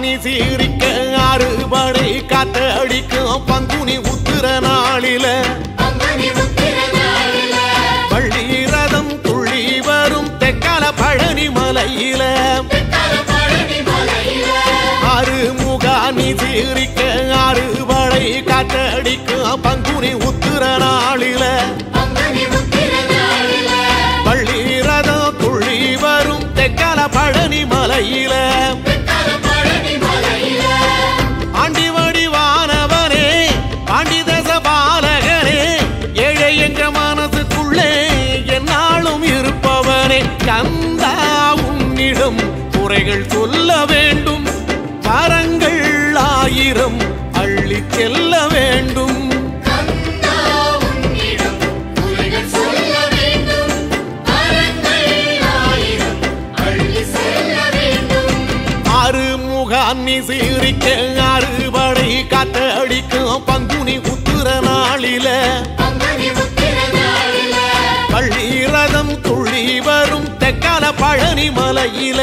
முகானி சீரிக்க அறுபடை காத்தடிக்கும் பங்குனி உத்திர நாளில பள்ளி ரதம் துள்ளி வரும் தெக்கால பழனி மலையில முகானி சீரிக்க அறுபடை காத்தடிக்கும் பங்குனி உத்திர நாளில பள்ளி ரதம் துள்ளி வரும் தெக்கால பழனி மலையில ஆண்டி வடிவானவனே பாண்டிதேச பாலகனே ஏழை என்ற மனசுக்குள்ளே என்னாலும் இருப்பவனே கந்தா உன்னிடம் குறைகள் சொல்ல வேண்டும் வரங்கள் ஆயிரம் அள்ளி செல்ல வேண்டும் முகானி சீரிக்க அறுபடை காத்தடிக்கும் பங்குனி உத்திர நாளில பள்ளி ரதம் துள்ளி வரும் தெக்கால பழனி மலையில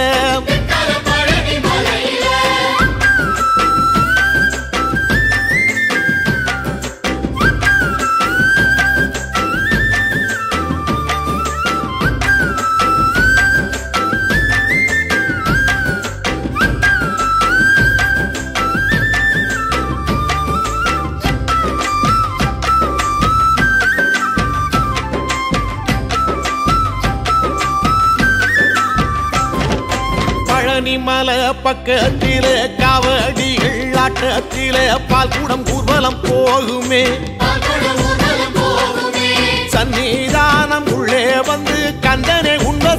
மல பக்கத்தில காவடிகள் ஆட்டத்தில பால் கூடம் ஊர்வலம் போகுமே சன்னிதானம் உள்ளே வந்து கந்தனை உண்மை